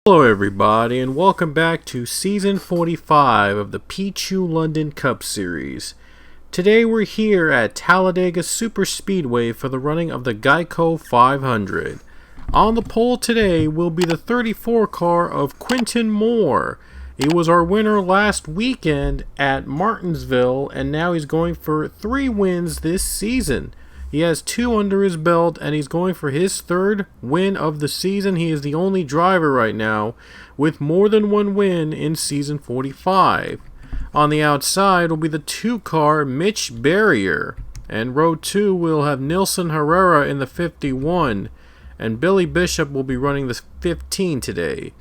Hello everybody and welcome back to Season 45 of the Pichu London Cup Series. Today we're here at Talladega Super Speedway for the running of the GEICO 500. On the pole today will be the 34 car of Quentin Moore. He was our winner last weekend at Martinsville and now he's going for 3 wins this season. He has 2 under his belt, and he's going for his 3rd win of the season. He is the only driver right now with more than 1 win in Season 45. On the outside will be the 2-car Mitch Barrier, and row 2 will have Nilson Herrera in the 51, and Billy Bishop will be running the 15 today.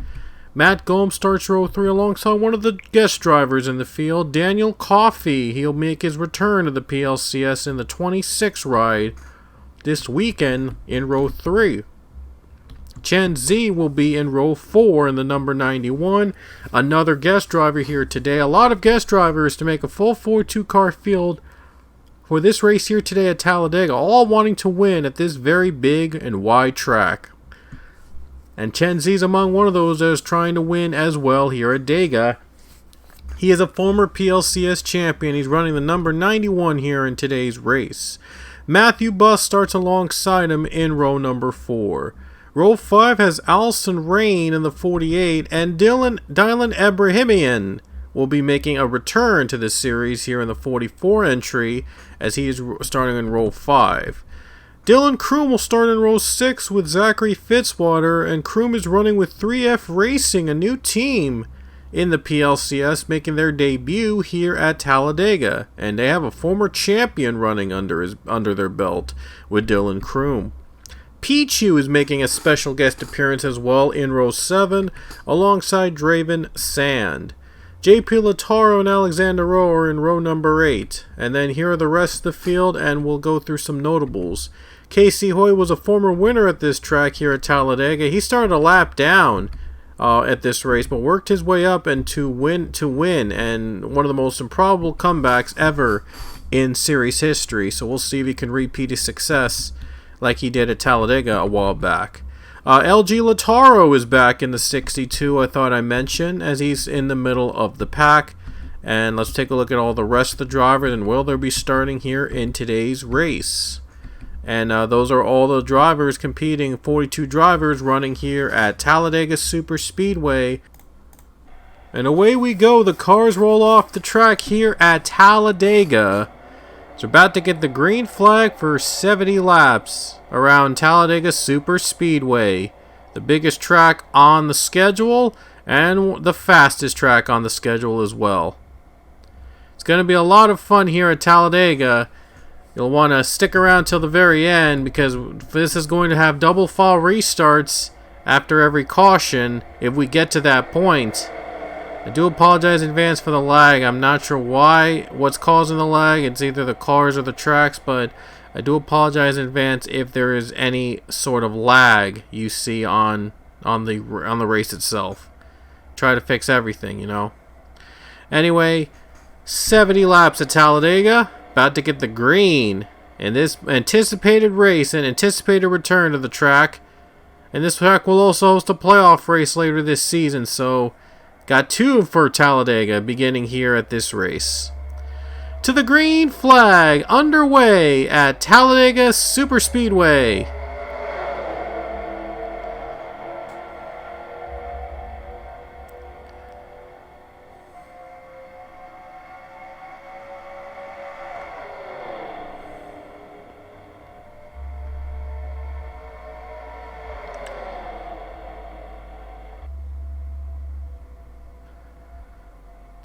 Matt Gomes starts row 3 alongside one of the guest drivers in the field, Daniel Coffey. He'll make his return to the PLCS in the 26 ride this weekend in row 3. Chen Z will be in row 4 in the number 91. Another guest driver here today. A lot of guest drivers to make a full 4-2 car field for this race here today at Talladega, all wanting to win at this very big and wide track. And Chen Zi's among one of those that is trying to win as well here at Dega. He is a former PLCS champion. He's running the number 91 here in today's race. Matthew Buss starts alongside him in row number 4. Row 5 has Allison Rain in the 48, and Dylan Ebrahimian will be making a return to this series here in the 44 entry as he is starting in row 5. Dylan Kroom will start in row 6 with Zachary Fitzwater, and Kroom is running with 3F Racing, a new team in the PLCS, making their debut here at Talladega, and they have a former champion running under their belt with Dylan Kroom. Pichu is making a special guest appearance as well in row 7 alongside Draven Sand. JP Lataro and Alexander Rowe are in row number 8, and then here are the rest of the field, and we'll go through some notables. Casey Hoy was a former winner at this track here at Talladega. He started a lap down at this race, but worked his way up and to win, and one of the most improbable comebacks ever in series history. So we'll see if he can repeat his success like he did at Talladega a while back. LG Lataro is back in the 62, I thought I mentioned, as he's in the middle of the pack. And let's take a look at all the rest of the drivers, and will they be starting here in today's race. And those are all the drivers competing, 42 drivers running here at Talladega Super Speedway. And away we go, the cars roll off the track here at Talladega. It's about to get the green flag for 70 laps around Talladega Super Speedway. The biggest track on the schedule and the fastest track on the schedule as well. It's going to be a lot of fun here at Talladega. You'll want to stick around till the very end because this is going to have double file restarts after every caution if we get to that point. I do apologize in advance for the lag. I'm not sure what's causing the lag. It's either the cars or the tracks, but I do apologize in advance if there is any sort of lag you see on the race itself. Try to fix everything, you know. Anyway, 70 laps at Talladega. About to get the green in this anticipated race and anticipated return to the track. And this track will also host a playoff race later this season. So, got 2 for Talladega beginning here at this race. To the green flag underway at Talladega Super Speedway.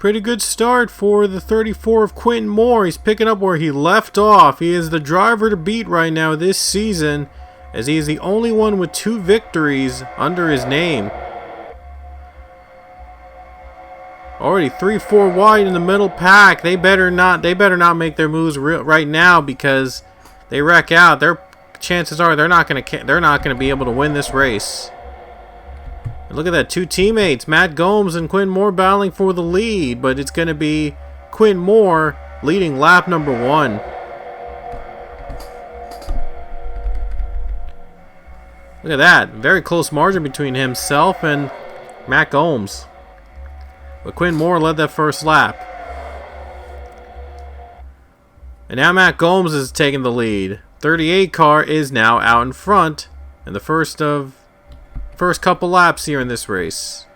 Pretty good start for the 34 of Quentin Moore. He's picking up where he left off. He is the driver to beat right now this season, as he is the only one with 2 victories under his name. Already 3-4 wide in the middle pack. They better not make their moves right now, because they wreck out. Their chances are they're not going to be able to win this race. Look at that, 2 teammates, Matt Gomes and Quentin Moore, battling for the lead, but it's going to be Quentin Moore leading lap number 1. Look at that, very close margin between himself and Matt Gomes. But Quentin Moore led that first lap. And now Matt Gomes is taking the lead. 38 car is now out in front in the first couple laps here in this race.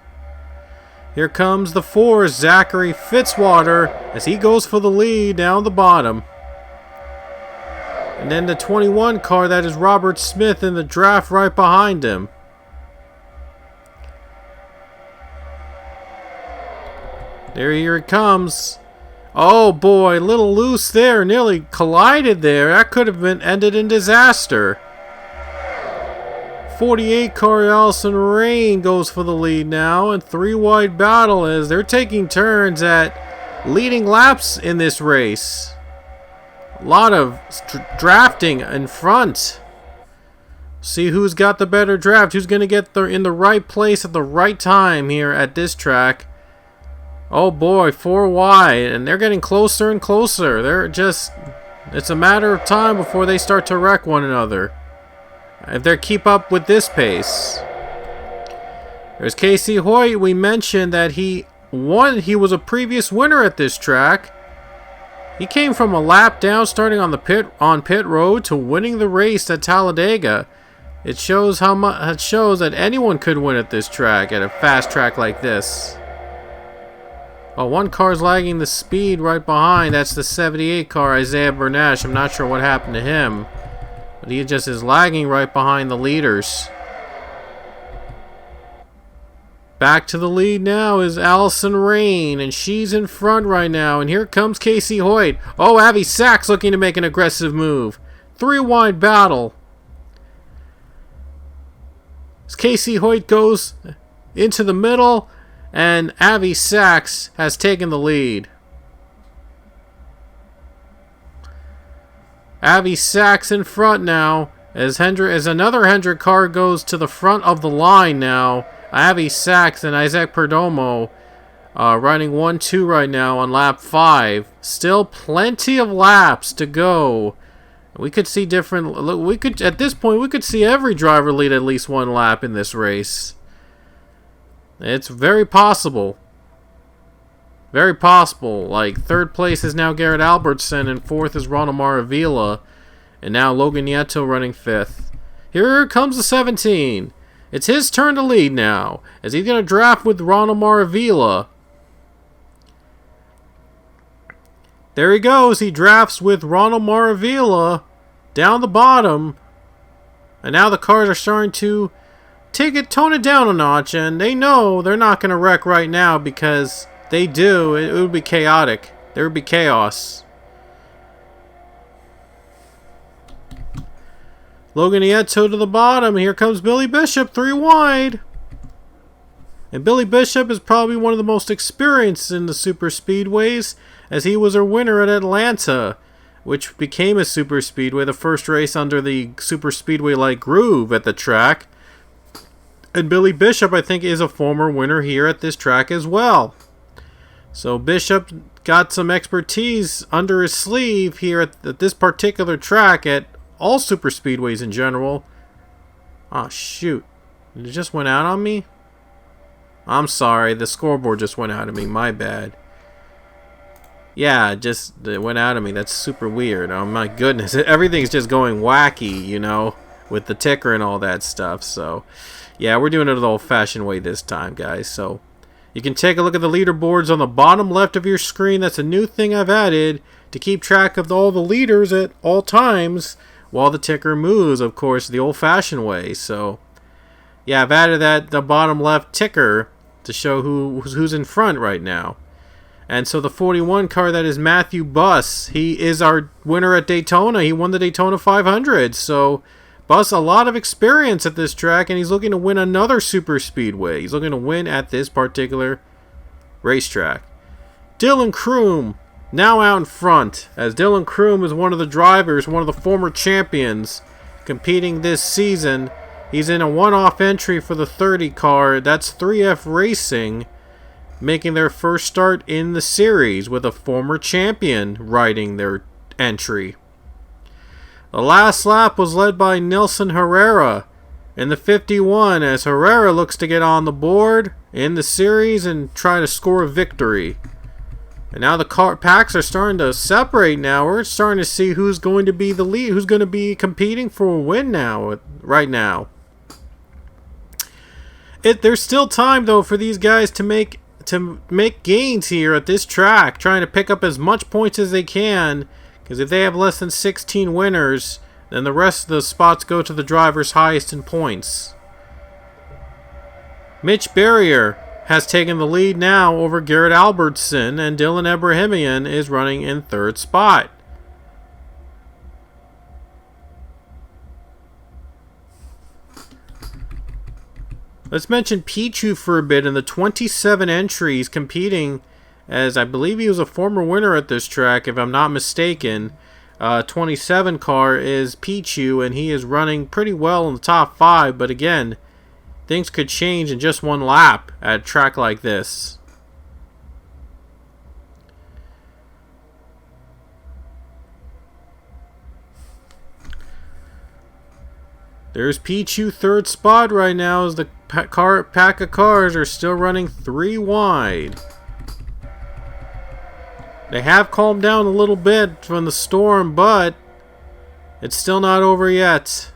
Here comes the 4, Zachary Fitzwater, as he goes for the lead down the bottom. And then the 21 car, that is Robert Smith in the draft right behind him. Here it comes. Oh boy, a little loose there, nearly collided there. That could have ended in disaster. 48 car Allison Rain goes for the lead now, and 3 wide battle as they're taking turns at leading laps in this race. A lot of drafting in front. See who's got the better draft, who's going to get in the right place at the right time here at this track. Oh boy, 4 wide, and they're getting closer and closer. It's a matter of time before they start to wreck one another, if they keep up with this pace. There's Casey Hoyt. We mentioned that he was a previous winner at this track. He came from a lap down, starting on pit road, to winning the race at Talladega. It shows that anyone could win at this track, at a fast track like this. Oh, 1 car's lagging the speed right behind. That's the 78 car, Isaiah Bernash. I'm not sure what happened to him, but he just is lagging right behind the leaders. Back to the lead now is Allison Rain, and she's in front right now. And here comes Casey Hoyt. Oh, Avi Sachs looking to make an aggressive move. 3 wide battle. As Casey Hoyt goes into the middle, and Avi Sachs has taken the lead. Avi Sachs in front now, as another Hendrick car goes to the front of the line now. Avi Sachs and Isaac Perdomo running 1-2 right now on lap 5. Still plenty of laps to go. We could see at this point we could see every driver lead at least 1 lap in this race. It's very possible. Very possible. Like, 3rd place is now Garrett Albertson, and 4th is Ronald Maravilla, and now Logan Nieto running 5th. Here comes the 17. It's his turn to lead now, as he's going to draft with Ronald Maravilla. There he goes. He drafts with Ronald Maravilla down the bottom, and now the cars are starting to tone it down a notch, and they know they're not going to wreck right now, because they do, it would be chaotic. There would be chaos. Logan Nieto to the bottom. Here comes Billy Bishop, 3 wide. And Billy Bishop is probably one of the most experienced in the super speedways, as he was a winner at Atlanta, which became a super speedway, the first race under the super speedway-like groove at the track. And Billy Bishop, I think, is a former winner here at this track as well. So Bishop got some expertise under his sleeve here at this particular track, at all super speedways in general. Oh, shoot. It just went out on me? I'm sorry, the scoreboard just went out of me. My bad. Yeah, it went out of me. That's super weird. Oh, my goodness. Everything's just going wacky, you know, with the ticker and all that stuff. So, yeah, we're doing it the old-fashioned way this time, guys. So, you can take a look at the leaderboards on the bottom left of your screen. That's a new thing I've added to keep track of all the leaders at all times while the ticker moves, of course, the old-fashioned way. So, yeah, I've added the bottom left ticker to show who's in front right now. And so the 41 car, that is Matthew Buss. He is our winner at Daytona. He won the Daytona 500. So Buss, a lot of experience at this track, and he's looking to win another super speedway. He's looking to win at this particular racetrack. Dylan Kroom now out in front, as Dylan Kroom is one of the drivers, one of the former champions competing this season. He's in a one-off entry for the 30 car. That's 3F Racing, making their first start in the series with a former champion riding their entry. The last lap was led by Nilson Herrera in the 51, as Herrera looks to get on the board in the series and try to score a victory. And now the packs are starting to separate now. We're starting to see who's going to be the lead, who's going to be competing for a win now, right now. There's still time, though, for these guys to make gains here at this track, trying to pick up as much points as they can, because if they have less than 16 winners, then the rest of the spots go to the drivers highest in points. Mitch Berrier has taken the lead now over Garrett Albertson, and Dylan Ebrahimian is running in third spot. Let's mention Pichu for a bit in the 27 entries competing, as I believe he was a former winner at this track, if I'm not mistaken. 27 car is Pichu, and he is running pretty well in the top 5, but again, things could change in just one lap at a track like this. There's Pichu, third spot right now, as the pack of cars are still running 3 wide. They have calmed down a little bit from the storm, but it's still not over yet.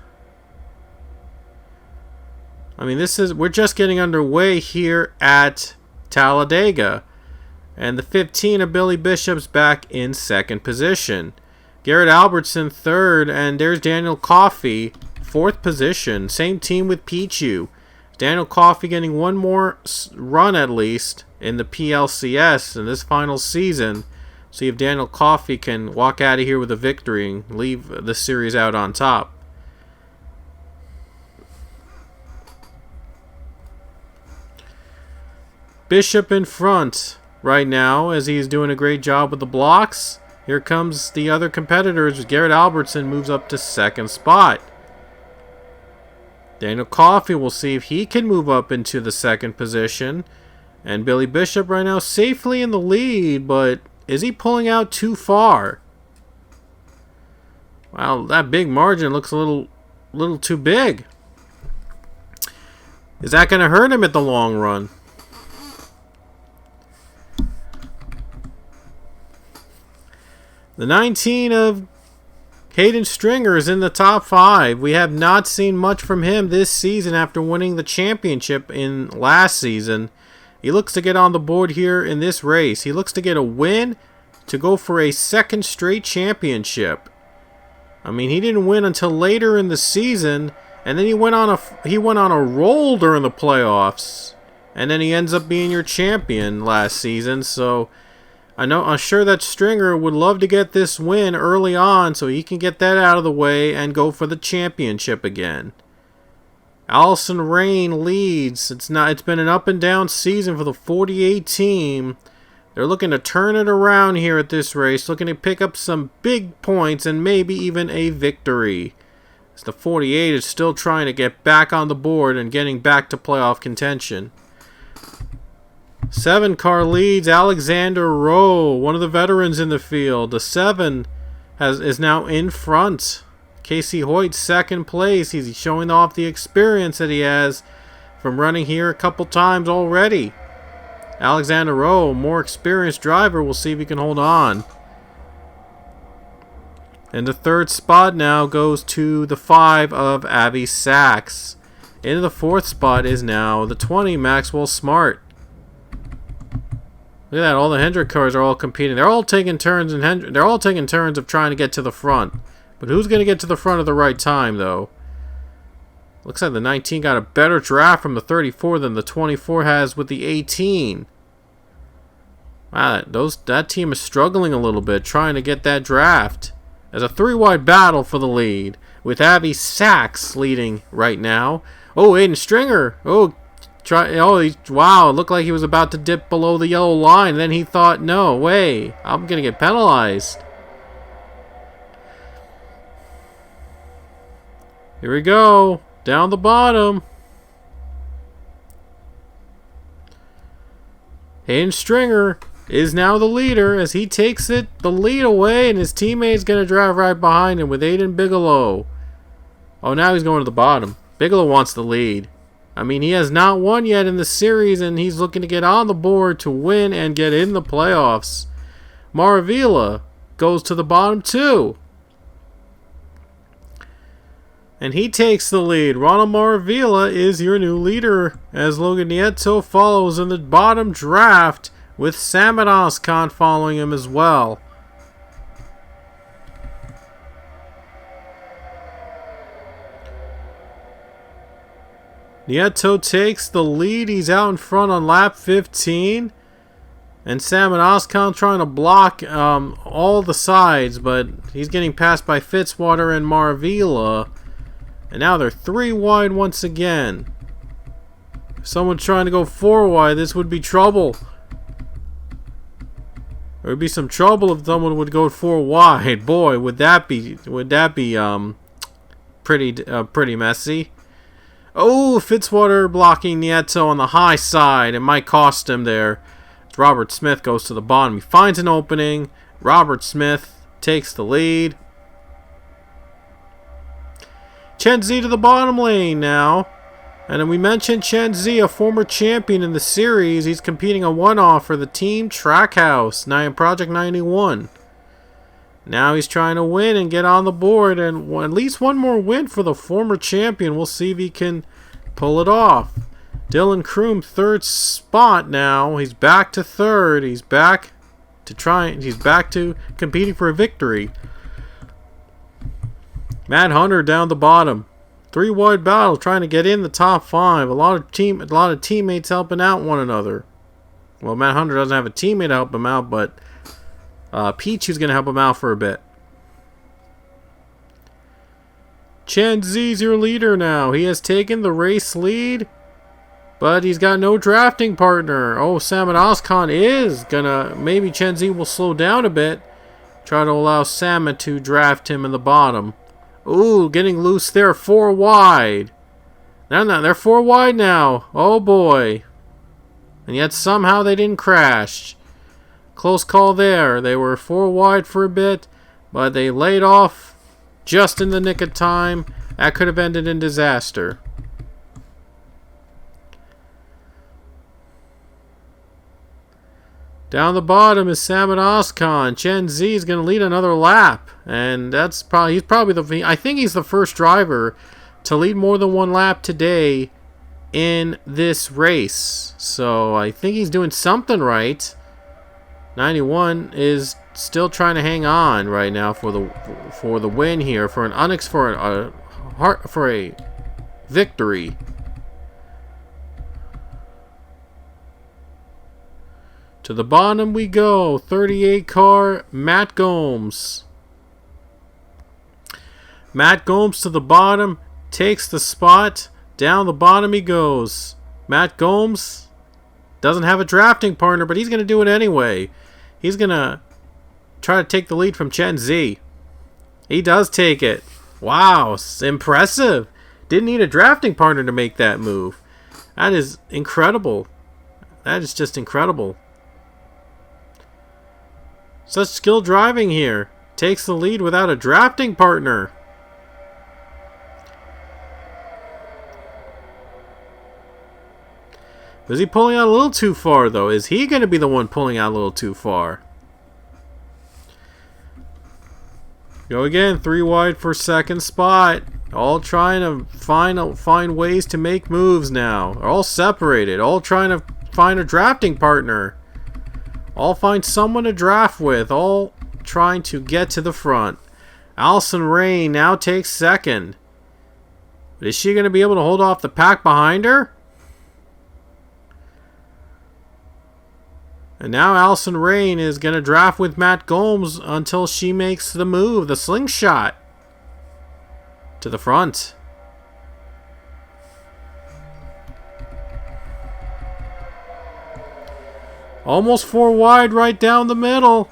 I mean, we're just getting underway here at Talladega. And the 15 of Billy Bishop's back in second position. Garrett Albertson third, and there's Daniel Coffey, fourth position. Same team with Pichu. Daniel Coffey getting one more run at least in the PLCS in this final season. See if Daniel Coffey can walk out of here with a victory and leave the series out on top. Bishop in front right now, as he's doing a great job with the blocks. Here comes the other competitors. Garrett Albertson moves up to second spot. Daniel Coffey, will see if he can move up into the second position. And Billy Bishop right now safely in the lead, but is he pulling out too far? Wow, that big margin looks a little too big. Is that going to hurt him at the long run? The 19 of Hayden Stringer is in the top 5. We have not seen much from him this season after winning the championship in last season. He looks to get on the board here in this race. He looks to get a win to go for a second straight championship. I mean, he didn't win until later in the season, and then he went on a roll during the playoffs, and then he ends up being your champion last season. So I'm sure that Stringer would love to get this win early on so he can get that out of the way and go for the championship again. Allison Rain leads. It's been an up and down season for the 48 team. They're looking to turn it around here at this race, looking to pick up some big points and maybe even a victory. As the 48 is still trying to get back on the board and getting back to playoff contention. 7 car leads Alexander Rowe, one of the veterans in the field. The 7 is now in front. Casey Hoyt second place. He's showing off the experience that he has from running here a couple times already. Alexander Rowe, more experienced driver. We'll see if he can hold on. And the third spot now goes to the 5 of Abby Sachs. Into the fourth spot is now the 20 Maxwell Smart. Look at that! All the Hendrick cars are all competing. They're all taking turns, and they're all taking turns of trying to get to the front. But who's going to get to the front at the right time, though? Looks like the 19 got a better draft from the 34 than the 24 has with the 18. That team is struggling a little bit, trying to get that draft. As a 3-wide battle for the lead, with Abby Sachs leading right now. Oh, Aiden Stringer. Wow, it looked like he was about to dip below the yellow line. Then he thought, no way, I'm going to get penalized. Here we go, down the bottom. Aiden Stringer is now the leader as he takes the lead away, and his teammate's going to drive right behind him with Aiden Bigelow. Oh, now he's going to the bottom. Bigelow wants the lead. I mean, he has not won yet in the series, and he's looking to get on the board to win and get in the playoffs. Maravilla goes to the bottom too. And he takes the lead. Ronald Maravilla is your new leader as Logan Nieto follows in the bottom draft with Samet Oskan following him as well. Nieto takes the lead. He's out in front on lap 15. And Samet Oskan trying to block all the sides, but he's getting passed by Fitzwater and Maravilla. And now they're 3 wide once again. If someone's trying to go 4 wide, this would be trouble. There would be some trouble if someone would go 4 wide. Boy, would that be pretty messy. Oh, Fitzwater blocking Nieto on the high side. It might cost him there. Robert Smith goes to the bottom. He finds an opening. Robert Smith takes the lead. Chen Zi to the bottom lane now. And then we mentioned Chen Zi, a former champion in the series. He's competing a one-off for the Team Trackhouse Project 91. Now he's trying to win and get on the board, and at least one more win for the former champion. We'll see if he can pull it off. Dylan Kroom, 3rd spot now. He's back to 3rd. He's back to competing for a victory. Matt Hunter down the bottom. 3 wide battle trying to get in the top 5. A lot of teammates helping out one another. Well, Matt Hunter doesn't have a teammate to help him out, but Pichu's going to help him out for a bit. Chen Zi's your leader now. He has taken the race lead, but he's got no drafting partner. Oh, Samet Oskan is going to... Maybe Chen Zi will slow down a bit. Try to allow Samet to draft him in the bottom. Ooh, getting loose there. 4 wide. They're 4 wide now. Oh, boy. And yet somehow they didn't crash. Close call there. They were 4 wide for a bit, but they laid off just in the nick of time. That could have ended in disaster. Down the bottom is Samet Oskan. Chen Zi is going to lead another lap, and I think he's the first driver to lead more than 1 lap today in this race. So I think he's doing something right. 91 is still trying to hang on right now for the win here, for a victory. To the bottom we go. 38 car, Matt Gomes. Matt Gomes to the bottom, takes the spot. Down the bottom he goes. Matt Gomes doesn't have a drafting partner, but he's going to do it anyway. He's going to try to take the lead from Chen Zi. He does take it. Wow, impressive. Didn't need a drafting partner to make that move. That is incredible. That is just incredible. Such skill driving here. Takes the lead without a drafting partner. Is he pulling out a little too far, though? Is he going to be the one pulling out a little too far? Go again. 3 wide for 2nd spot. All trying to find ways to make moves now. They're all separated. All trying to find a drafting partner. All find someone to draft with. All trying to get to the front. Allison Rain now takes 2nd. But is she going to be able to hold off the pack behind her? And now Allison Rain is going to draft with Matt Gomes until she makes the move, the slingshot, to the front. Almost 4 wide right down the middle.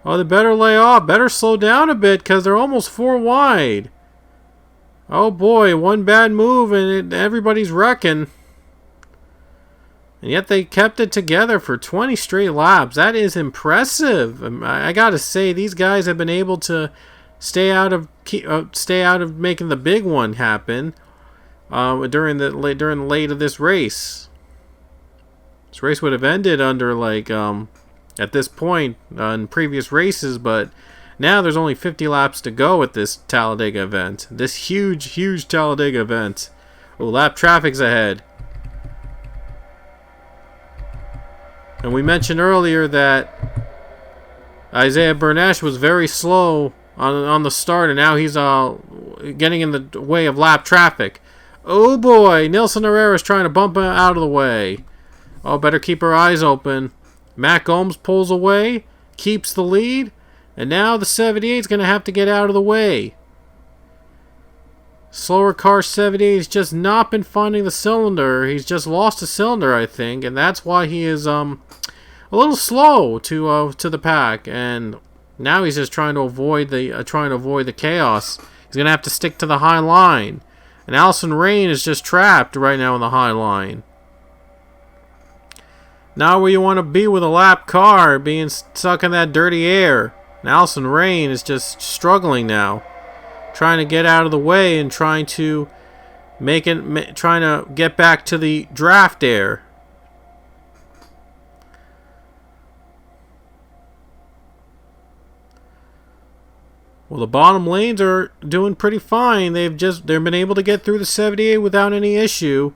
Oh, they better lay off. Better slow down a bit because they're almost 4 wide. Oh boy, one bad move and everybody's wrecking. And yet they kept it together for 20 straight laps. That is impressive. I gotta say, these guys have been able to stay out of making the big one happen during the late of this race. This race would have ended under at this point in previous races, but now there's only 50 laps to go at this Talladega event. This huge Talladega event. Oh, lap traffic's ahead. And we mentioned earlier that Isaiah Bernesh was very slow on the start, and now he's getting in the way of lap traffic. Oh boy, Nilson Herrera's trying to bump him out of the way. Oh, better keep our eyes open. Matt Gomes pulls away, keeps the lead, and now the 78 is going to have to get out of the way. Slower car 78 has just not been finding the cylinder. He's just lost a cylinder, I think, and that's why he is a little slow to the pack. And now he's just trying to avoid the chaos. He's going to have to stick to the high line, and Allison Rain is just trapped right now in the high line. Not where you want to be with a lap car, being stuck in that dirty air. And Allison Rain is just struggling now, trying to get out of the way and trying to get back to the draft air. Well, the bottom lanes are doing pretty fine. They've been able to get through the 78 without any issue.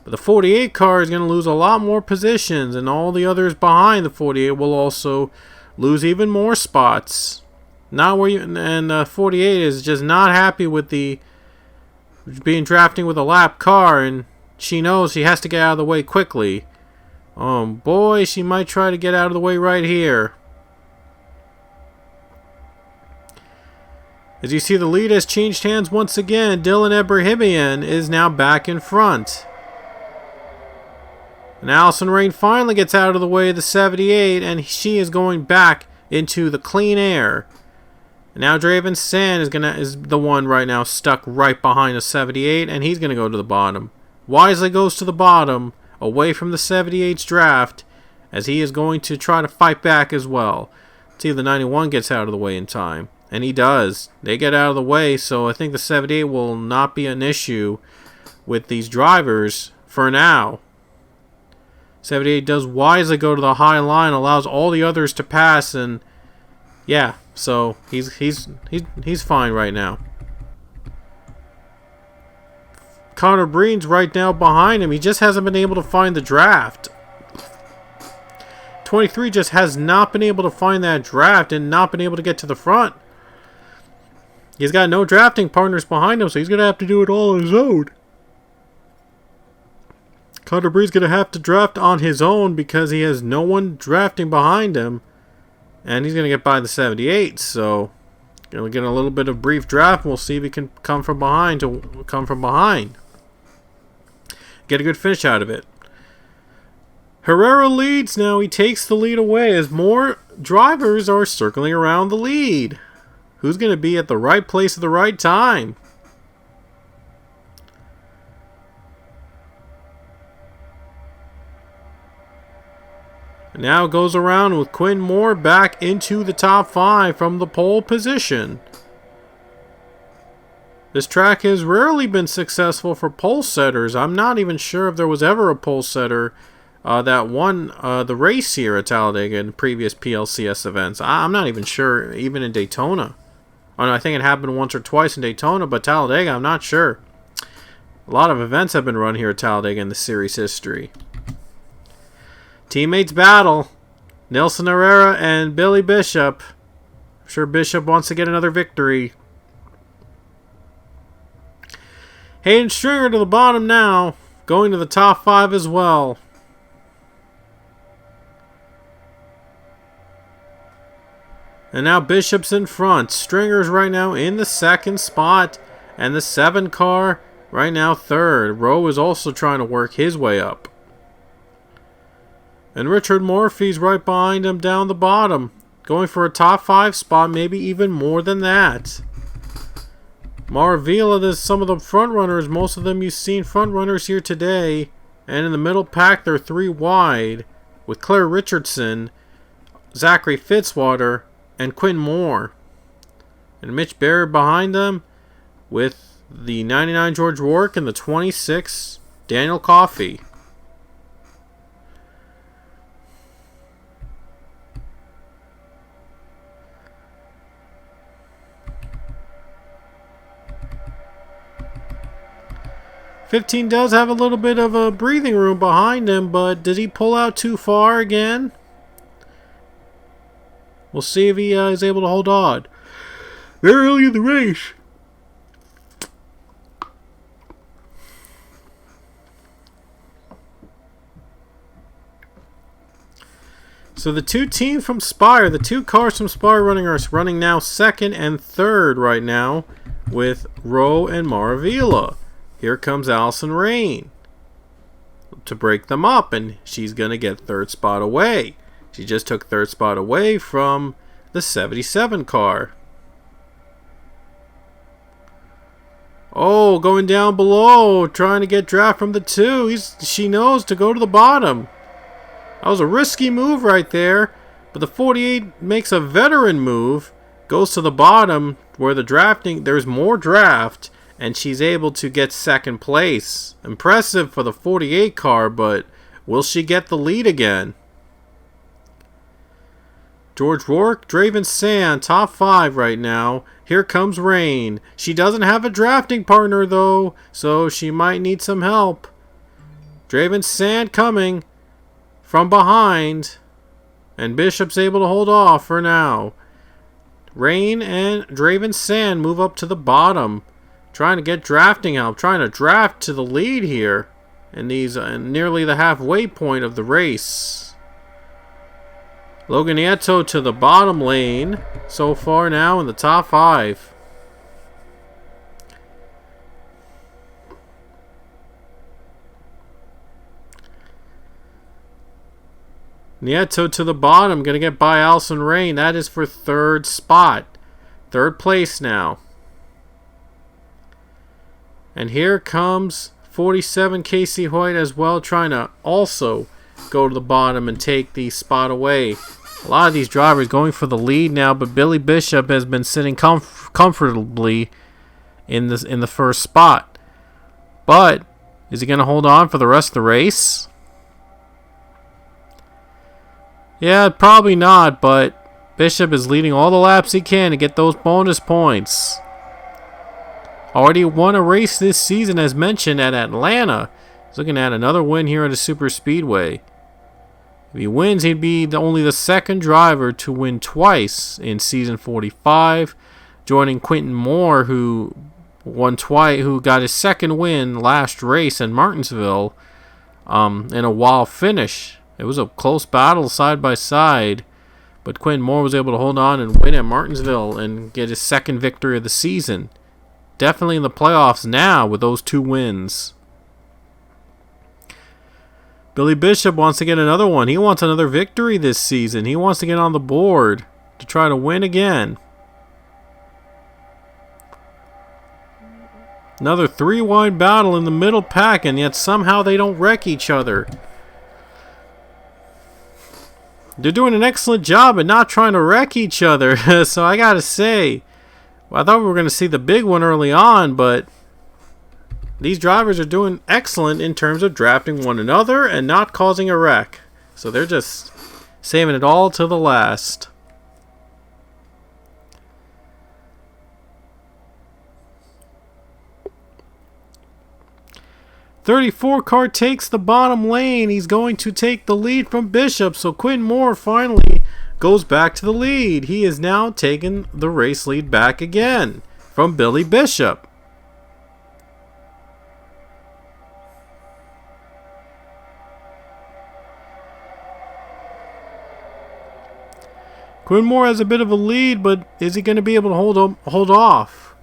But the 48 car is going to lose a lot more positions, and all the others behind the 48 will also lose even more spots. Not where and 48 is just not happy with drafting with a lap car, and she knows she has to get out of the way quickly. Oh boy, she might try to get out of the way right here. As you see, the lead has changed hands once again. Dylan Ebrahimian is now back in front. And Allison Rain finally gets out of the way of the 78, and she is going back into the clean air. And now Draven Sand is the one right now stuck right behind the 78, and he's going to go to the bottom. Wisely goes to the bottom, away from the 78's draft, as he is going to try to fight back as well. See if the 91 gets out of the way in time. And he does. They get out of the way, so I think the 78 will not be an issue with these drivers for now. 78 does wisely go to the high line, allows all the others to pass, and yeah, so he's fine right now. Connor Breen's right now behind him. He just hasn't been able to find the draft. 23 just has not been able to find that draft and not been able to get to the front. He's got no drafting partners behind him, so he's going to have to do it all on his own. Connor Bree's going to have to draft on his own because he has no one drafting behind him. And he's going to get by the 78, so going to get a little bit of brief draft. We'll see if he can come from behind. Get a good finish out of it. Herrera leads now. He takes the lead away as more drivers are circling around the lead. Who's going to be at the right place at the right time? Now goes around with Quinn Moore back into the top 5 from the pole position. This track has rarely been successful for pole setters. I'm not even sure if there was ever a pole setter that won the race here at Talladega in previous PLCS events. I'm not even sure, even in Daytona. Oh, no, I think it happened once or twice in Daytona, but Talladega, I'm not sure. A lot of events have been run here at Talladega in the series history. Teammates battle. Nelson Herrera and Billy Bishop. I'm sure Bishop wants to get another victory. Hayden Stringer to the bottom now. Going to the top 5 as well. And now Bishop's in front. Stringer's right now in the second spot. And the 7 car right now third. Rowe is also trying to work his way up. And Richard Murphy's right behind him down the bottom. Going for a top 5 spot, maybe even more than that. Maravilla, there's some of the front runners. Most of them you've seen front runners here today. And in the middle pack, they're 3 wide. With Claire Richardson, Zachary Fitzwater, and Quinn Moore. And Mitch Barrett behind them with the 99 George Rourke and the 26 Daniel Coffey. '15 does have a little bit of a breathing room behind him, but did he pull out too far again? We'll see if he is able to hold on. Very early in the race. So the 2 teams from Spire, the 2 cars from Spire are running now second and third right now with Rowe and Maravilla. Here comes Allison Rain to break them up, and she's going to get third spot away. She just took third spot away from the 77 car. Oh, going down below, trying to get draft from the 2. She knows to go to the bottom. That was a risky move right there, but the 48 makes a veteran move, goes to the bottom where there's more draft, and she's able to get second place. Impressive for the 48 car, but will she get the lead again? George Rourke, Draven Sand, top 5 right now. Here comes Rain. She doesn't have a drafting partner though, so she might need some help. Draven Sand coming from behind, and Bishop's able to hold off for now. Rain and Draven Sand move up to the bottom, trying to get drafting help, trying to draft to the lead here in these nearly the halfway point of the race. Logan Nieto to the bottom lane so far now in the top 5. Nieto to the bottom, going to get by Allison Rain. That is for third spot. Third place now. And here comes 47 Casey Hoyt as well, trying to also go to the bottom and take the spot away. A lot of these drivers going for the lead now, but Billy Bishop has been sitting comfortably in the first spot. But is he going to hold on for the rest of the race? Yeah, probably not, but Bishop is leading all the laps he can to get those bonus points. Already won a race this season, as mentioned, at Atlanta. He's looking at another win here at a super speedway. If he wins, he'd be only the second driver to win twice in season 45, joining Quentin Moore, who won twice, who got his second win last race in Martinsville in a wild finish. It was a close battle side by side, but Quentin Moore was able to hold on and win at Martinsville and get his second victory of the season. Definitely in the playoffs now with those 2 wins. Billy Bishop wants to get another one. He wants another victory this season. He wants to get on the board to try to win again. Another 3-wide battle in the middle pack, and yet somehow they don't wreck each other. They're doing an excellent job at not trying to wreck each other. So I gotta say, I thought we were going to see the big one early on, but these drivers are doing excellent in terms of drafting one another and not causing a wreck. So they're just saving it all to the last. '34 car takes the bottom lane. He's going to take the lead from Bishop. So Quinn Moore finally goes back to the lead. He is now taking the race lead back again from Billy Bishop. Quinn Moore has a bit of a lead, but is he going to be able to hold off?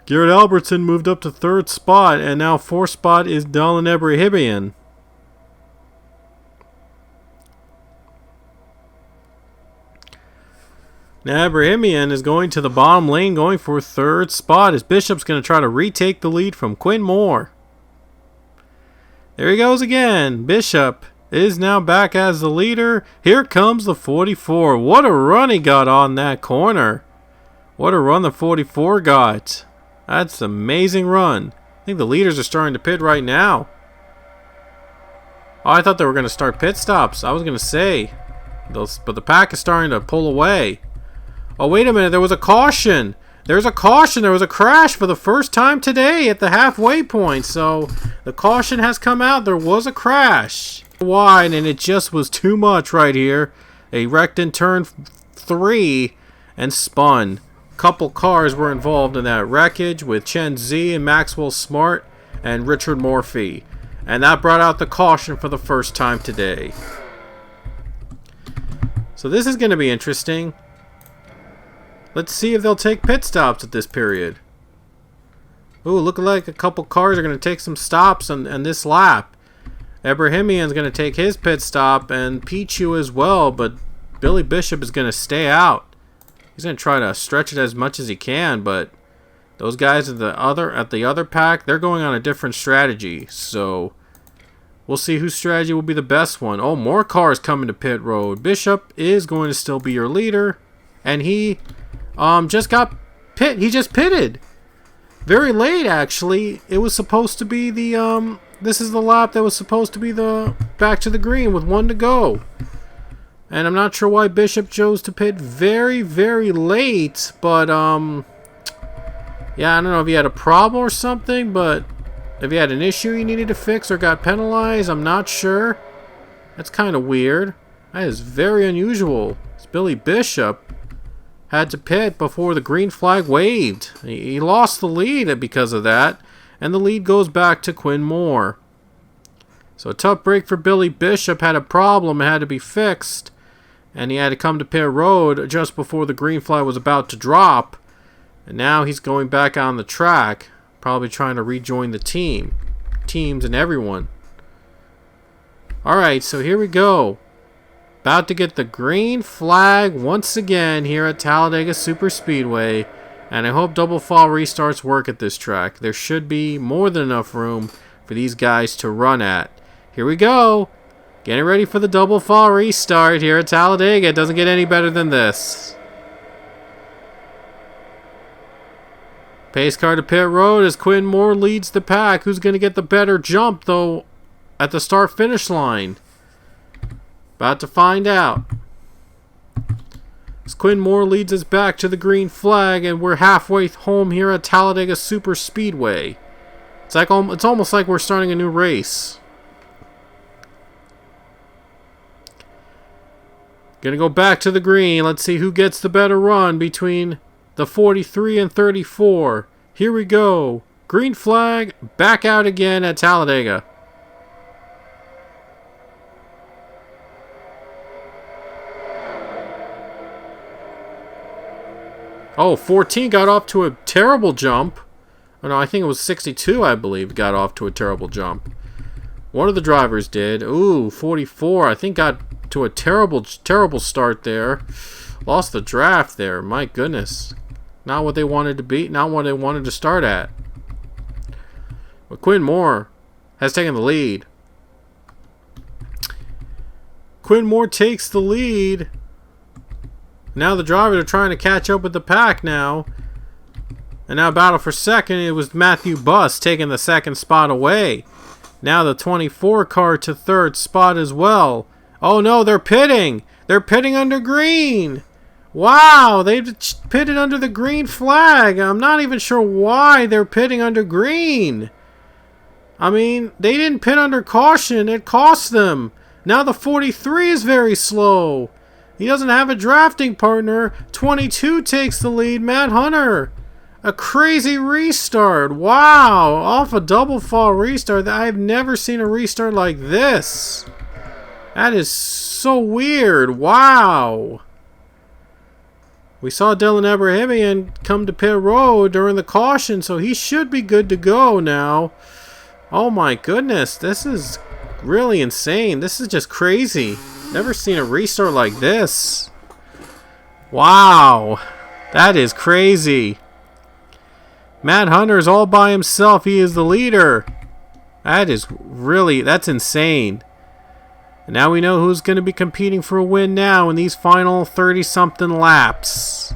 Garrett Albertson moved up to third spot, and now fourth spot is Dalin Ebrahimian. Now Ebrahimian is going to the bottom lane, going for third spot, as Bishop's going to try to retake the lead from Quinn Moore. There he goes again. Bishop is now back as the leader. Here comes the 44. What a run he got on that corner. What a run the 44 got. That's an amazing run. I think the leaders are starting to pit right now. Oh, I thought they were going to start pit stops. I was going to say. But the pack is starting to pull away. Oh, wait a minute. There was a caution. There's a caution. There was a crash for the first time today at the halfway point. So the caution has come out. There was a crash. Wide, and it just was too much right here. They wrecked in turn 3 and spun. Couple cars were involved in that wreckage with Chen Z and Maxwell Smart and Richard Morphy. And that brought out the caution for the first time today. So this is going to be interesting. Let's see if they'll take pit stops at this period. Ooh, look like a couple cars are going to take some stops on this lap. Ebrahimian's going to take his pit stop, and Pichu as well, but Billy Bishop is going to stay out. He's going to try to stretch it as much as he can, but those guys at the other pack, they're going on a different strategy. So we'll see whose strategy will be the best one. Oh, more cars coming to pit road. Bishop is going to still be your leader, and he just got pit. He just pitted very late, actually. It was supposed to be the this is the lap that was supposed to be the back to the green with 1 to go. And I'm not sure why Bishop chose to pit very, very late, but yeah, I don't know if he had a problem or something, but if he had an issue he needed to fix or got penalized, I'm not sure. That's kind of weird. That is very unusual. It's Billy Bishop had to pit before the green flag waved. He lost the lead because of that, and the lead goes back to Quinn Moore. So a tough break for Billy Bishop. Had a problem, it had to be fixed, and he had to come to pit road just before the green flag was about to drop. And now he's going back on the track, probably trying to rejoin the teams and everyone. Alright, so here we go. About to get the green flag once again here at Talladega Superspeedway. And I hope double fall restarts work at this track. There should be more than enough room for these guys to run at. Here we go. Getting ready for the double fall restart here at Talladega. It doesn't get any better than this. Pace car to pit road as Quinn Moore leads the pack. Who's going to get the better jump, though, at the start-finish line? About to find out. As Quinn Moore leads us back to the green flag, and we're halfway home here at Talladega Superspeedway. It's almost like we're starting a new race. Gonna go back to the green. Let's see who gets the better run between the 43 and 34. Here we go. Green flag, back out again at Talladega. Oh, 14 got off to a terrible jump. Oh, no, I think it was 62, I believe, got off to a terrible jump. One of the drivers did. Ooh, 44, I think got to a terrible start there. Lost the draft there, my goodness. Not what they wanted to beat, not what they wanted to start at. But Quinn Moore has taken the lead. Quinn Moore takes the lead. Now the drivers are trying to catch up with the pack now. And now battle for second. It was Matthew Buss taking the second spot away. Now the 24 car to third spot as well. Oh no, they're pitting. They're pitting under green. Wow, they've pitted under the green flag. I'm not even sure why they're pitting under green. I mean, they didn't pit under caution. It cost them. Now the 43 is very slow. He doesn't have a drafting partner. 22 takes the lead. Matt Hunter. A crazy restart. Wow. Off a double fall restart. I've never seen a restart like this. That is so weird. Wow. We saw Dylan Abrahamian come to pit road during the caution, so he should be good to go now. Oh my goodness. This is really insane. This is just crazy. Never seen a restart like this. Wow. That is crazy. Matt Hunter is all by himself. He is the leader. That's insane. And now we know who's going to be competing for a win now in these final 30-something laps.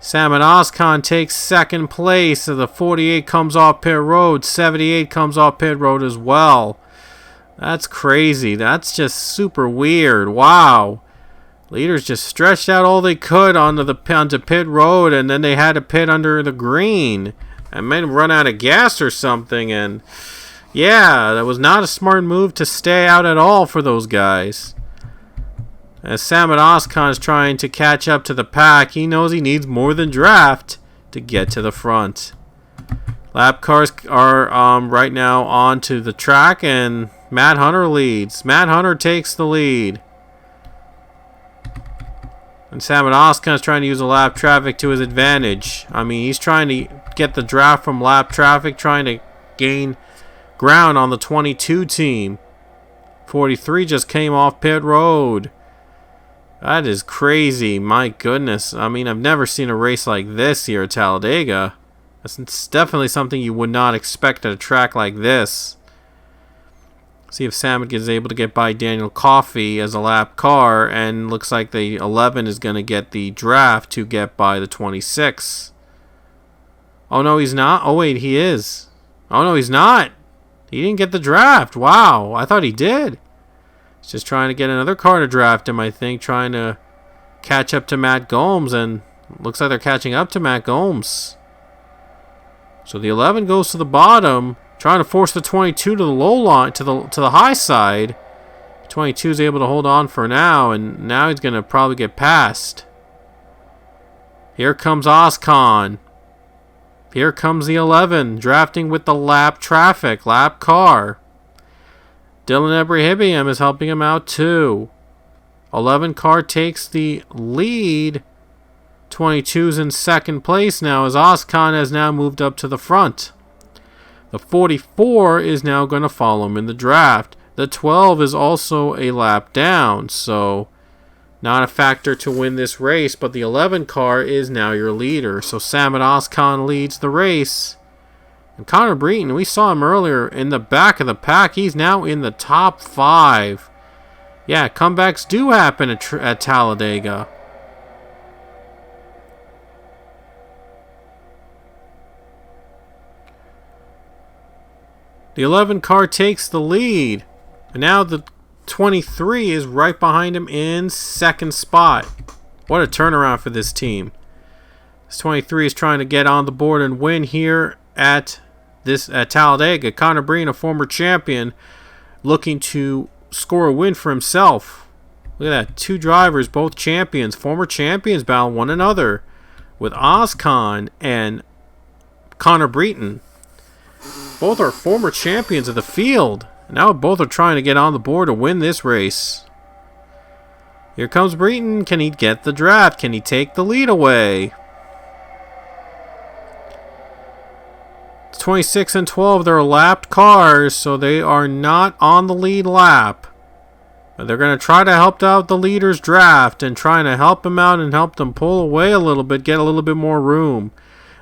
Samet Ozkan takes second place. So the 48 comes off pit road. 78 comes off pit road as well. That's crazy. That's just super weird. Wow. Leaders just stretched out all they could onto pit road, and then they had to pit under the green and made them run out of gas or something. And yeah, that was not a smart move to stay out at all for those guys. As Samet Ozkan is trying to catch up to the pack, he knows he needs more than draft to get to the front. Lap cars are right now onto the track, and Matt Hunter leads. Matt Hunter takes the lead. And Samet Ozkan is trying to use the lap traffic to his advantage. I mean, he's trying to get the draft from lap traffic, trying to gain ground on the 22 team. 43 just came off pit road. That is crazy. My goodness. I mean, I've never seen a race like this here at Talladega. That's definitely something you would not expect at a track like this. See if Samet is able to get by Daniel Coffey as a lap car, and looks like the 11 is going to get the draft to get by the 26. Oh no, he's not. Oh wait, he is. Oh no, he's not. He didn't get the draft. Wow, I thought he did. He's just trying to get another car to draft him, I think, trying to catch up to Matt Gomes, and looks like they're catching up to Matt Gomes. So the 11 goes to the bottom, trying to force the 22 to the low line, to the high side. 22 is able to hold on for now, and now he's going to probably get passed. Here comes Ozkan. Here comes the 11, drafting with the lap traffic, lap car. Dylan Abrahamian is helping him out too. 11 car takes the lead. 22's in second place now, as Ozkan has now moved up to the front. The 44 is now going to follow him in the draft. The 12 is also a lap down, so not a factor to win this race, but the 11 car is now your leader. So Samet Ozkan leads the race. And Connor Breton, we saw him earlier in the back of the pack. He's now in the top 5. Yeah, comebacks do happen at Talladega. The 11 car takes the lead. And now the 23 is right behind him in second spot. What a turnaround for this team. This 23 is trying to get on the board and win here at Talladega. Connor Breen, a former champion, looking to score a win for himself. Look at that. 2 drivers, both champions. Former champions battle one another with Ozkan and Connor Breton. Both are former champions of the field. Now both are trying to get on the board to win this race. Here comes Breton. Can he get the draft? Can he take the lead away? 26 and 12, they're lapped cars, so they are not on the lead lap. But they're going to try to help out the leader's draft and trying to help him out and help them pull away a little bit, get a little bit more room.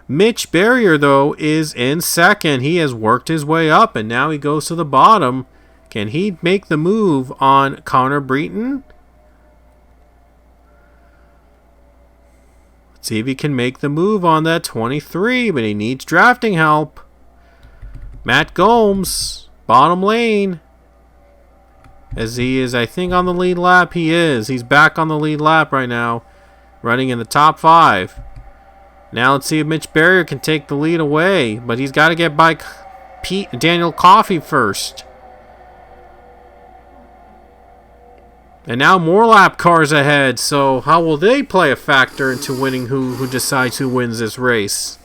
Mitch Barrier, though, is in second. He has worked his way up, and now he goes to the bottom. Can he make the move on Connor Breton? Let's see if he can make the move on that 23, but he needs drafting help. Matt Gomes, bottom lane. As he is, I think, on the lead lap. He is. He's back on the lead lap right now, running in the top 5. Now let's see if Mitch Barrier can take the lead away. But he's got to get by Daniel Coffey first. And now more lap cars ahead. So how will they play a factor into winning who decides who wins this race?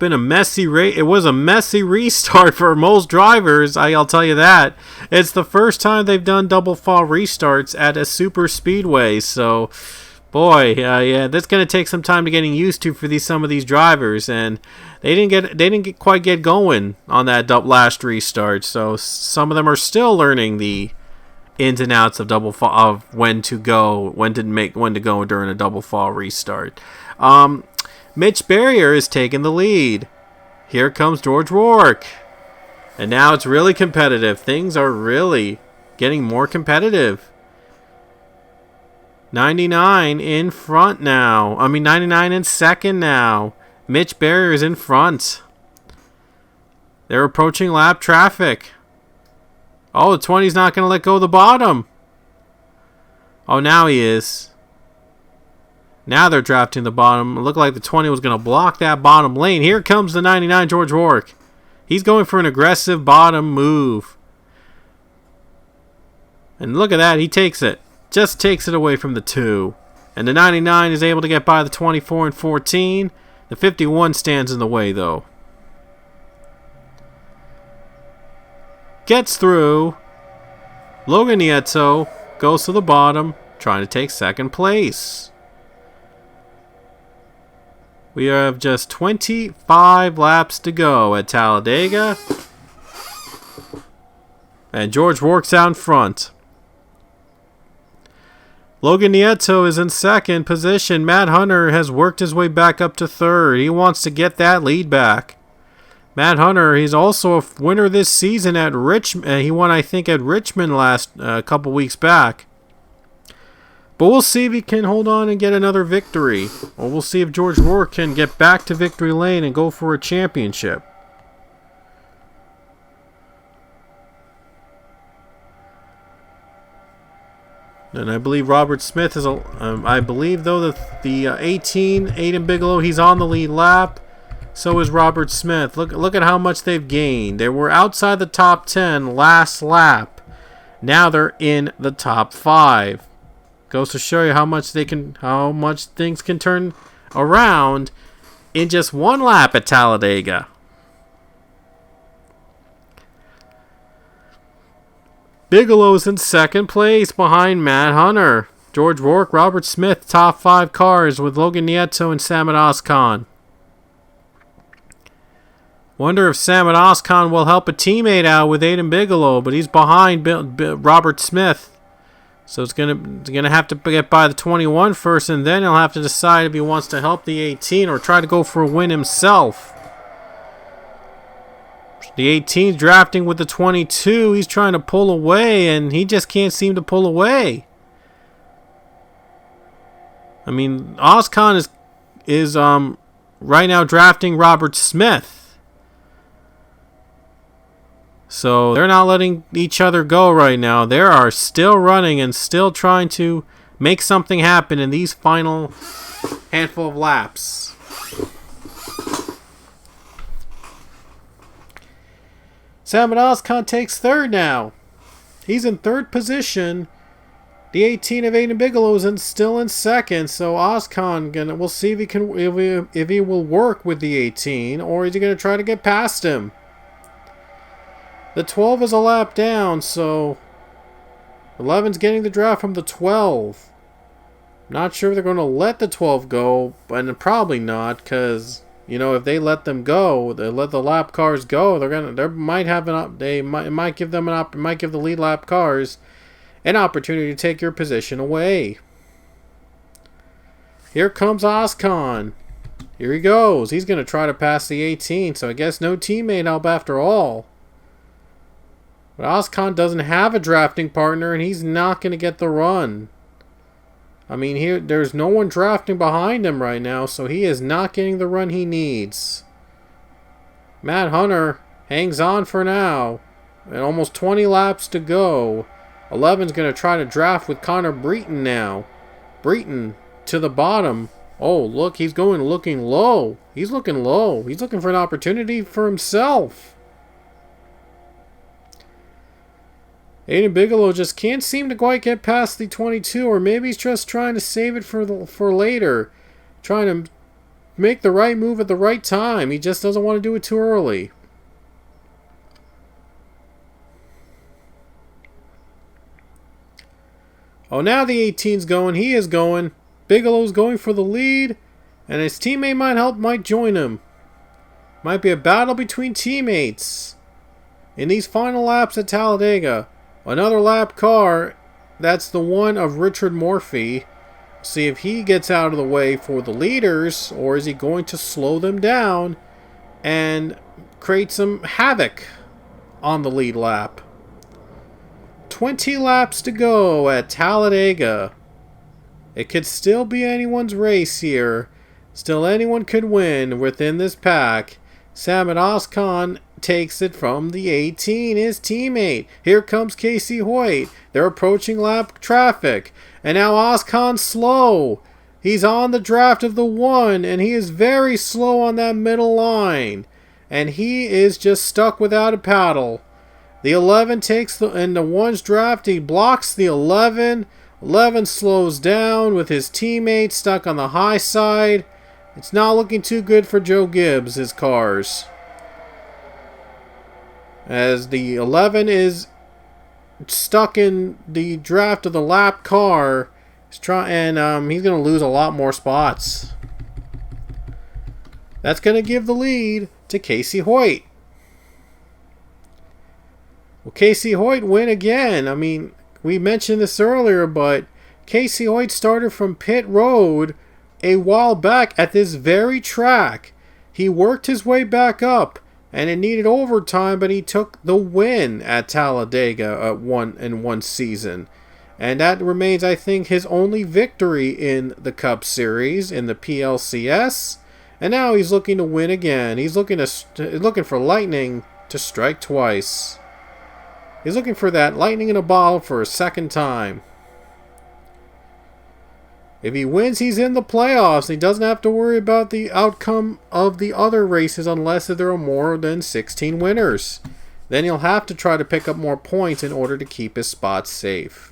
been a messy race. It was a messy restart for most drivers. I'll tell you that. It's the first time they've done double fall restarts at a super speedway. So, boy, yeah, that's going to take some time to getting used to for some of these drivers, and they didn't quite get going on that last restart. So some of them are still learning the ins and outs of double fall, of when to go during a double fall restart. Mitch Barrier is taking the lead. Here comes George Rourke. And now it's really competitive. Things are really getting more competitive. 99 in front now. 99 in second now. Mitch Barrier is in front. They're approaching lap traffic. Oh, the 20's not going to let go of the bottom. Oh, now he is. Now they're drafting the bottom. It looked like the 20 was going to block that bottom lane. Here comes the 99 George Rourke. He's going for an aggressive bottom move. And look at that. He takes it. Just takes it away from the 2. And the 99 is able to get by the 24 and 14. The 51 stands in the way, though. Gets through. Logan Nieto goes to the bottom, trying to take second place. We have just 25 laps to go at Talladega. And George Rourke's out in front. Logan Nieto is in second position. Matt Hunter has worked his way back up to third. He wants to get that lead back. Matt Hunter, he's also a winner this season at Richmond. He won, I think, at Richmond a couple weeks back. But we'll see if he can hold on and get another victory. Or we'll see if George Rourke can get back to victory lane and go for a championship. And I believe Robert Smith is I believe, though, that the 18, Aiden Bigelow, he's on the lead lap. So is Robert Smith. Look at how much they've gained. They were outside the top 10 last lap. Now they're in the top 5. Goes to show you how much things can turn around in just one lap at Talladega. Bigelow's in second place behind Matt Hunter. George Rourke, Robert Smith, top 5 cars with Logan Nieto and Samad Oskan. Wonder if Samad Oskan will help a teammate out with Aiden Bigelow, but he's behind Robert Smith. So it's gonna have to get by the 21 first, and then he'll have to decide if he wants to help the 18 or try to go for a win himself. The 18's drafting with the 22. He's trying to pull away, and he just can't seem to pull away. Oskan is right now drafting Robert Smith. So they're not letting each other go right now. They are still running and still trying to make something happen in these final handful of laps. Samad Oskan takes third now. He's in third position. The 18 of Aiden Bigelow is still in second. So Oskan, we'll see if he will work with the 18, or is he going to try to get past him. The 12 is a lap down, so 11's getting the draft from the 12. Not sure if they're going to let the 12 go, but probably not, because if they let them go, they let the lap cars go, they might give the lead lap cars an opportunity to take your position away. Here comes Oskan. Here he goes. He's going to try to pass the 18, so I guess no teammate help after all. But Oskan doesn't have a drafting partner, and he's not going to get the run. There's no one drafting behind him right now, so he is not getting the run he needs. Matt Hunter hangs on for now, and almost 20 laps to go. 11's going to try to draft with Connor Breton now. Breton to the bottom. Oh, look, he's looking low. He's looking low. He's looking for an opportunity for himself. Aiden Bigelow just can't seem to quite get past the 22, or maybe he's just trying to save it for later. Trying to make the right move at the right time. He just doesn't want to do it too early. Oh, now the 18's going. He is going. Bigelow's going for the lead. And his teammate might join him. Might be a battle between teammates. In these final laps at Talladega. Another lap car. That's the one of Richard Murphy. See if he gets out of the way for the leaders. Or is he going to slow them down and create some havoc on the lead lap. 20 laps to go at Talladega. It could still be anyone's race here. Still anyone could win within this pack. Samad Oskan takes it from the 18, his teammate. Here comes Casey Hoyt. They're approaching lap traffic. And now Oskan's slow. He's on the draft of the 1, and he is very slow on that middle line. And he is just stuck without a paddle. The 11 takes the 1's draft. He blocks the 11. 11 slows down with his teammate stuck on the high side. It's not looking too good for Joe Gibbs, his cars. As the 11 is stuck in the draft of the lap car, he's going to lose a lot more spots. That's going to give the lead to Casey Hoyt. Will Casey Hoyt win again? I mean, we mentioned this earlier, but Casey Hoyt started from pit road a while back at this very track. He worked his way back up, and it needed overtime, but he took the win at Talladega in one season. And that remains, I think, his only victory in the Cup Series, in the PLCS. And now he's looking to win again. He's looking for lightning to strike twice. He's looking for that lightning in a bottle for a second time. If he wins, he's in the playoffs. He doesn't have to worry about the outcome of the other races unless there are more than 16 winners. Then he'll have to try to pick up more points in order to keep his spot safe.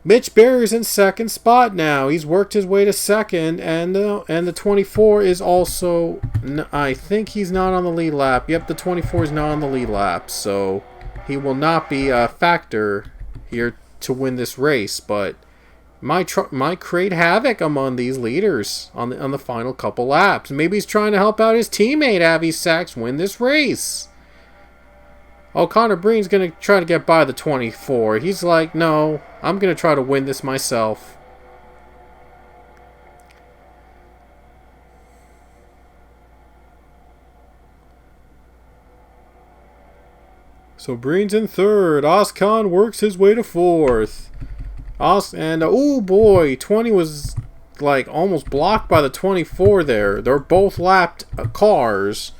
Mitch Berry's in second spot now. He's worked his way to second, and the 24 is also... I think he's not on the lead lap. Yep, the 24 is not on the lead lap, so he will not be a factor here to win this race, but might create havoc among these leaders on the final couple laps. Maybe he's trying to help out his teammate Avi Sachs win this race. Oh, Connor Breen's going to try to get by the 24. He's like, no, I'm going to try to win this myself. So Breen's in third. Oskan works his way to fourth. Oh boy, 20 was like almost blocked by the 24 there. They're both lapped cars.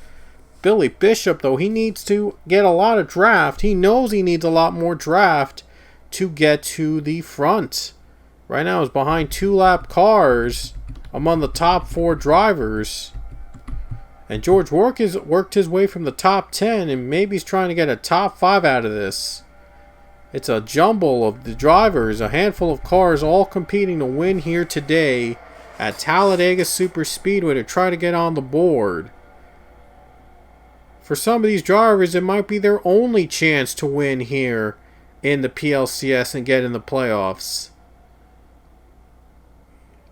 Billy Bishop, though, he needs to get a lot of draft. He knows he needs a lot more draft to get to the front. Right now he's behind 2-lap cars among the top 4 drivers. And George Work has worked his way from the top 10, and maybe he's trying to get a top 5 out of this. It's a jumble of the drivers, a handful of cars all competing to win here today at Talladega Superspeedway to try to get on the board. For some of these drivers, it might be their only chance to win here in the PLCS and get in the playoffs.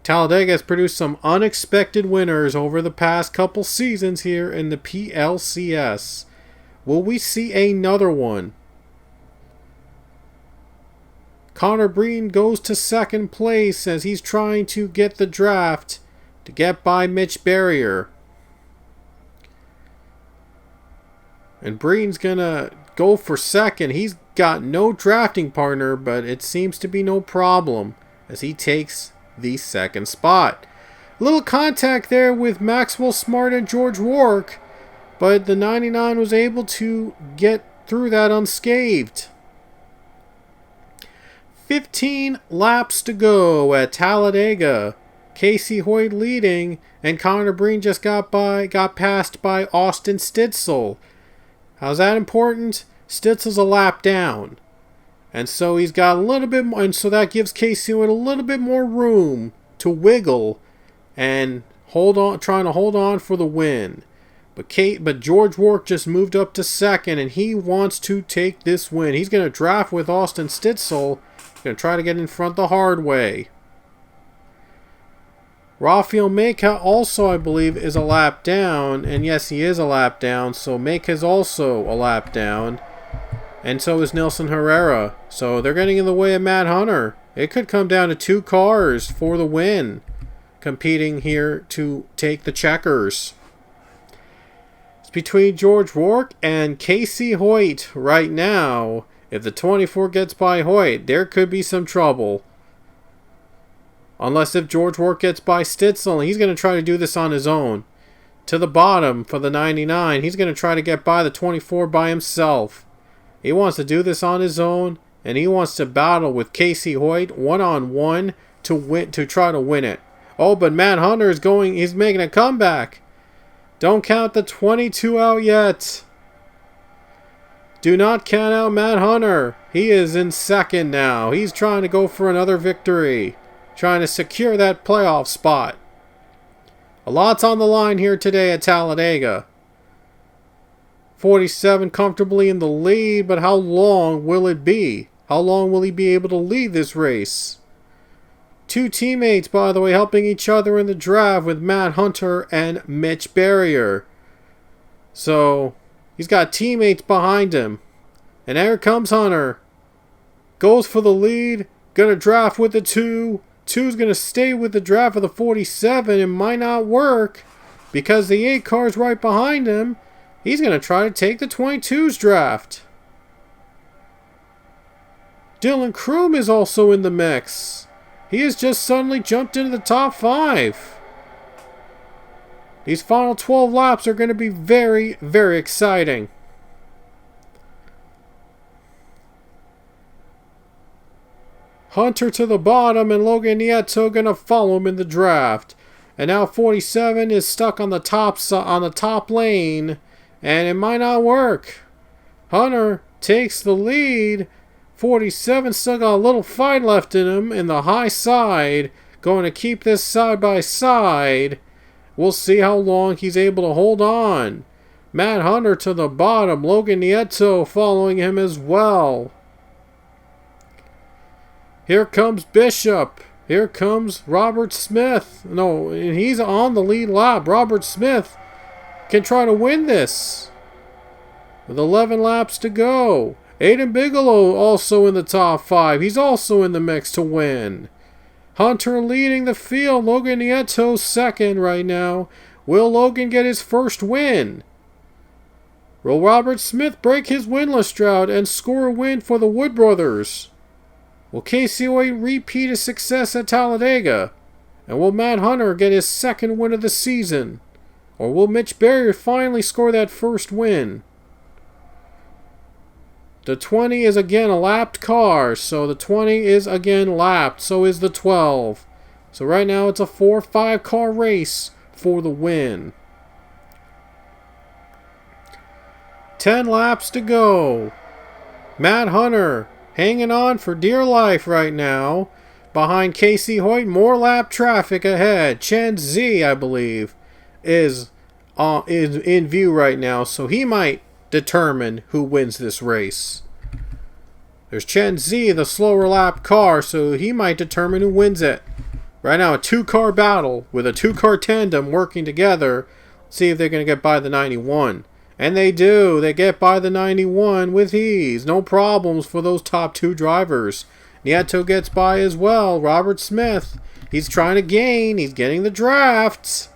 Talladega has produced some unexpected winners over the past couple seasons here in the PLCS. Will we see another one? Connor Breen goes to second place as he's trying to get the draft to get by Mitch Berrier. And Breen's going to go for second. He's got no drafting partner, but it seems to be no problem as he takes the second spot. A little contact there with Maxwell Smart and George Rourke, but the 99 was able to get through that unscathed. 15 laps to go at Talladega. Casey Hoyt leading, and Connor Breen just got passed by Austin Stitzel. How's that important? Stitzel's a lap down. And so he's got a little bit more, and so that gives Casey Hoyt a little bit more room to wiggle and trying to hold on for the win. But George Rourke just moved up to second, and he wants to take this win. He's going to draft with Austin Stitzel. He's going to try to get in front the hard way. Rafael Meka also, I believe, is a lap down. And yes, he is a lap down. So Meka is also a lap down. And so is Nelson Herrera. So they're getting in the way of Matt Hunter. It could come down to 2 cars for the win, competing here to take the checkers. It's between George Rourke and Casey Hoyt right now. If the 24 gets by Hoyt, there could be some trouble. Unless if George Rourke gets by Stitzel, he's going to try to do this on his own. To the bottom for the 99, he's going to try to get by the 24 by himself. He wants to do this on his own, and he wants to battle with Casey Hoyt one-on-one to try to win it. Oh, but Matt Hunter he's making a comeback. Don't count the 22 out yet. Do not count out Matt Hunter. He is in second now. He's trying to go for another victory, trying to secure that playoff spot. A lot's on the line here today at Talladega. 47 comfortably in the lead, but how long will it be? How long will he be able to lead this race? 2 teammates, by the way, helping each other in the draft with Matt Hunter and Mitch Barrier. So, he's got teammates behind him. And there comes Hunter. Goes for the lead. Gonna draft with the 2. 2's gonna stay with the draft of the 47. It might not work because the 8 car's right behind him. He's gonna try to take the 22's draft. Dylan Kroom is also in the mix. He has just suddenly jumped into the top 5. These final 12 laps are going to be very, very exciting. Hunter to the bottom, and Logan Nieto going to follow him in the draft. And now 47 is stuck on the top lane, and it might not work. Hunter takes the lead. 47 still got a little fight left in him in the high side. Going to keep this side by side. We'll see how long he's able to hold on. Matt Hunter to the bottom. Logan Nieto following him as well. Here comes Bishop. Here comes Robert Smith. No, he's on the lead lap. Robert Smith can try to win this with 11 laps to go. Aiden Bigelow also in the top 5. He's also in the mix to win. Hunter leading the field. Logan Nieto second right now. Will Logan get his first win? Will Robert Smith break his winless drought and score a win for the Wood Brothers? Will Casey Hoyt repeat his success at Talladega? And will Matt Hunter get his second win of the season? Or will Mitch Barrier finally score that first win? The 20 is again a lapped car, so the 20 is again lapped. So is the 12. So right now it's a 4-5 car race for the win. 10 laps to go. Matt Hunter hanging on for dear life right now. Behind Casey Hoyt, more lap traffic ahead. Chen Z, I believe, is in view right now, so he might determine who wins this race. There's Chen Z, the slower lap car, so he might determine who wins it. Right now, a 2-car battle with a 2-car tandem working together. Let's see if they're going to get by the 91. And they do. They get by the 91 with ease. No problems for those top 2 drivers. Nieto gets by as well. Robert Smith, he's trying to gain. He's getting the drafts.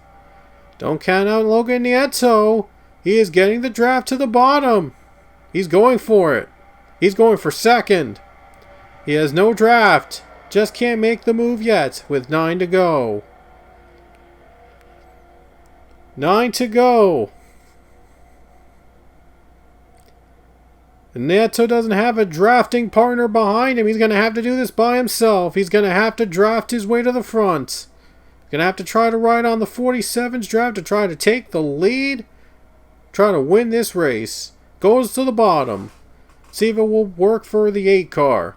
Don't count out Logan Nieto. He is getting the draft to the bottom. He's going for it. He's going for second. He has no draft. Just can't make the move yet with 9 to go. 9 to go. Nieto doesn't have a drafting partner behind him. He's going to have to do this by himself. He's going to have to draft his way to the front. Going to have to try to ride on the 47's draft to try to take the lead. Try to win this race. Goes to the bottom. See if it will work for the 8 car.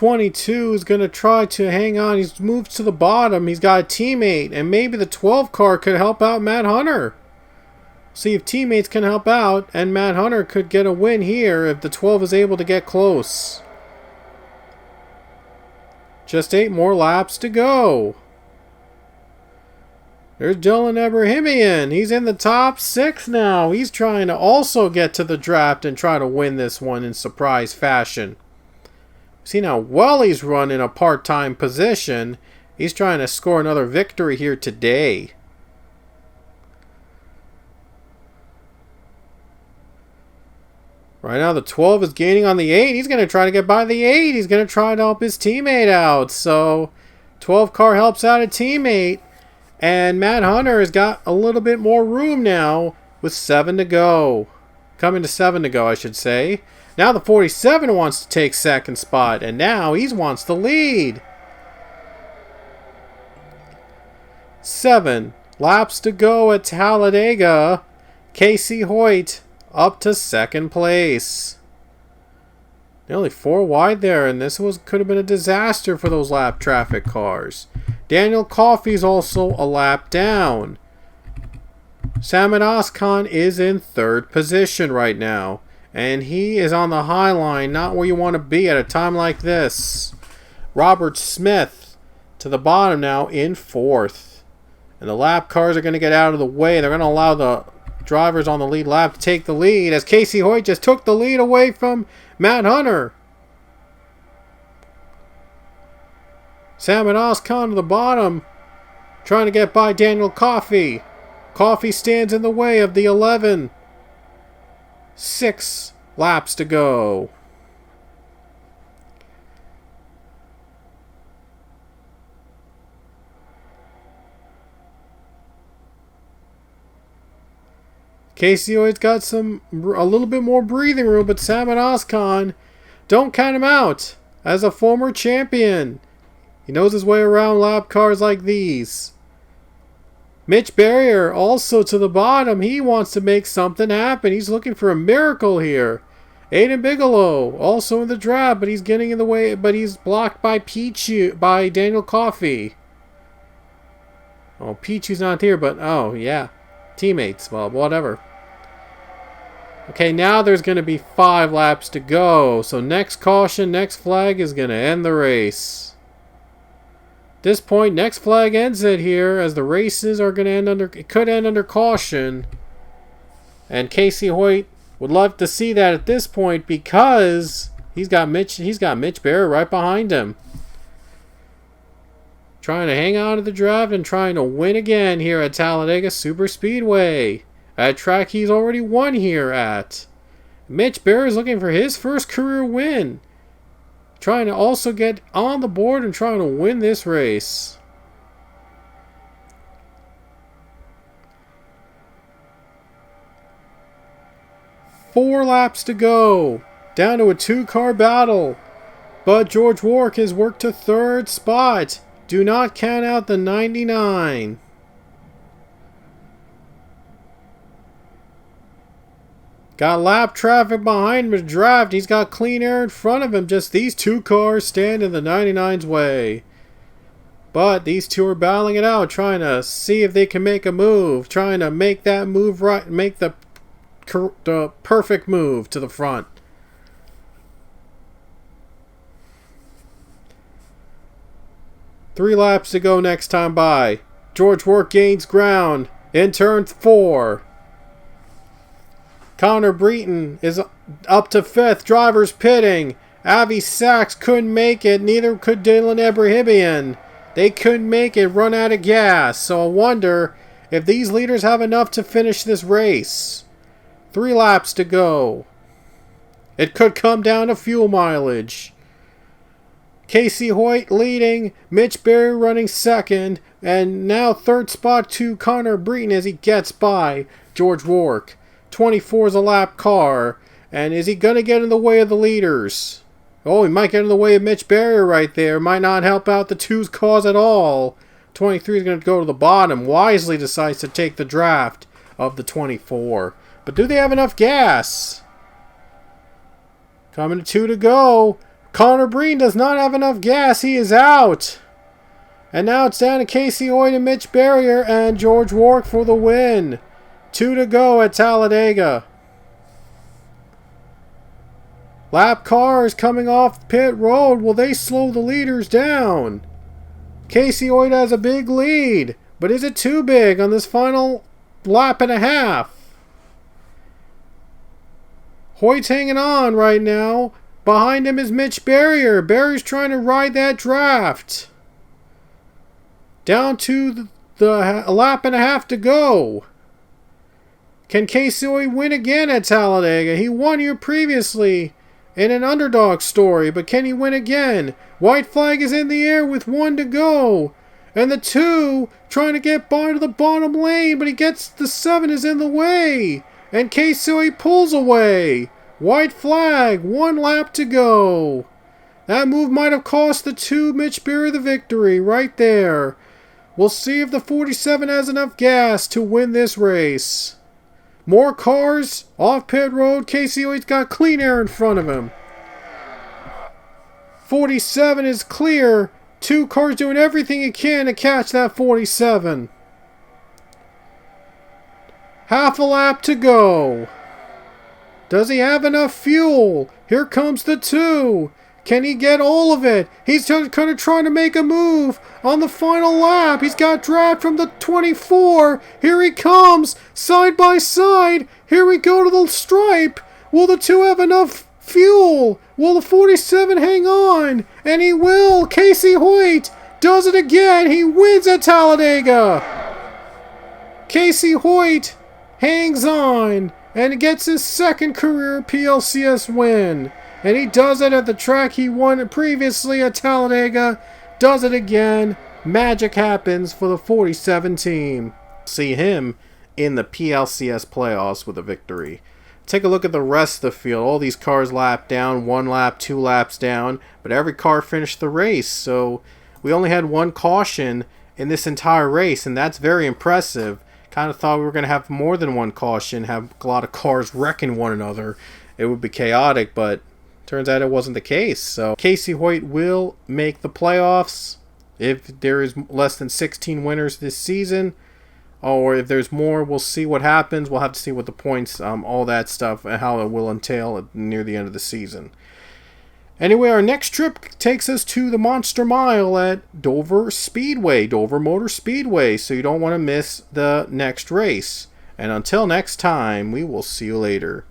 22 is going to try to hang on. He's moved to the bottom. He's got a teammate. And maybe the 12 car could help out Matt Hunter. See if teammates can help out. And Matt Hunter could get a win here if the 12 is able to get close. Just 8 more laps to go. There's Dylan Ebrahimian. He's in the top 6 now. He's trying to also get to the draft and try to win this one in surprise fashion. See now, while he's run in a part-time position, he's trying to score another victory here today. Right now, the 12 is gaining on the 8. He's going to try to get by the 8. He's going to try to help his teammate out. So, 12 car helps out a teammate. And Matt Hunter has got a little bit more room now with 7 to go. Coming to 7 to go, I should say. Now the 47 wants to take second spot. And now he wants the lead. 7 laps to go at Talladega. Casey Hoyt up to second place. Nearly 4 wide there, and this could have been a disaster for those lap traffic cars. Daniel Coffey's also a lap down. Samet Oskan is in 3rd position right now, and he is on the high line, not where you want to be at a time like this. Robert Smith to the bottom now in 4th. And the lap cars are going to get out of the way. They're going to allow the drivers on the lead lap to take the lead as Casey Hoyt just took the lead away from Matt Hunter. Samet Oskan to the bottom, trying to get by Daniel Coffey. Coffey stands in the way of the 11. 6 laps to go. Casey Hoyt's got a little bit more breathing room, but Samet Oskan, don't count him out as a former champion. He knows his way around lap cars like these. Mitch Barrier also to the bottom. He wants to make something happen. He's looking for a miracle here. Aiden Bigelow also in the draft, but he's getting in the way. But he's blocked by Pichu, by Daniel Coffey. Oh, Pichu's not here, but oh yeah, teammates. Well, whatever. Okay, now there's going to be 5 laps to go. So next caution, next flag is going to end the race. At this point, next flag ends it here, as the races are going to end under, it could end under caution. And Casey Hoyt would love to see that at this point, because he's got Mitch Barrier right behind him. Trying to hang on to the draft and trying to win again here at Talladega Super Speedway. A track he's already won here at. Mitch Barrier is looking for his first career win. Trying to also get on the board and trying to win this race. Four laps to go. Down to a 2-car battle. But George Warwick has worked to 3rd spot. Do not count out the 99. Got lap traffic behind him to draft. He's got clean air in front of him. Just these 2 cars stand in the 99's way. But these 2 are battling it out, trying to see if they can make a move. Trying to make that move right, make the perfect move to the front. Three laps to go next time by. George Warwick gains ground in turn 4. Connor Breton is up to 5th. Drivers pitting. Avi Sachs couldn't make it. Neither could Dylan Ebrahimian. They couldn't make it. Run out of gas. So I wonder if these leaders have enough to finish this race. 3 laps to go. It could come down to fuel mileage. Casey Hoyt leading. Mitch Barrier running 2nd. And now 3rd spot to Connor Breton as he gets by George Warwick. 24 is a lap car. And is he going to get in the way of the leaders? Oh, he might get in the way of Mitch Barrier right there. Might not help out the 2's cause at all. 23 is going to go to the bottom. Wisely decides to take the draft of the 24. But do they have enough gas? Coming to 2 to go. Connor Breen does not have enough gas. He is out. And now it's down to Casey Hoyt and Mitch Berrier and George Rourke for the win. 2 to go at Talladega. Lap cars coming off pit road. Will they slow the leaders down? Casey Hoyt has a big lead. But is it too big on this final lap and a half? Hoyt's hanging on right now. Behind him is Mitch Berrier. Berrier's trying to ride that draft. Down to a lap and a half to go. Can Casey Hoyt win again at Talladega? He won here previously in an underdog story, but can he win again? White flag is in the air with 1 to go. And the 2 trying to get by to the bottom lane, but the 7 is in the way. And Casey Hoyt pulls away. White flag, 1 lap to go. That move might have cost the 2 Mitch Berrier the victory right there. We'll see if the 47 has enough gas to win this race. More cars off pit road. Casey Hoyt's got clean air in front of him. 47 is clear. 2 cars doing everything he can to catch that 47. Half a lap to go. Does he have enough fuel? Here comes the 2. Can he get all of it? He's kind of trying to make a move on the final lap. He's got draft from the 24. Here he comes, side by side. Here we go to the stripe. Will the 2 have enough fuel? Will the 47 hang on? And he will. Casey Hoyt does it again. He wins at Talladega. Casey Hoyt hangs on and gets his 2nd career PLCS win. And he does it at the track he won previously at Talladega. Does it again. Magic happens for the 47 team. See him in the PLCS playoffs with a victory. Take a look at the rest of the field. All these cars lapped down. 1 lap, 2 laps down. But every car finished the race. So we only had 1 caution in this entire race. And that's very impressive. Kind of thought we were going to have more than 1 caution. Have a lot of cars wrecking one another. It would be chaotic, but turns out it wasn't the case. So Casey Hoyt will make the playoffs if there is less than 16 winners this season, or if there's more, we'll see what happens. We'll have to see what the points, all that stuff, and how it will entail near the end of the season. Anyway, our next trip takes us to the Monster Mile at Dover Speedway, Dover Motor Speedway, so you don't want to miss the next race. And until next time, we will see you later.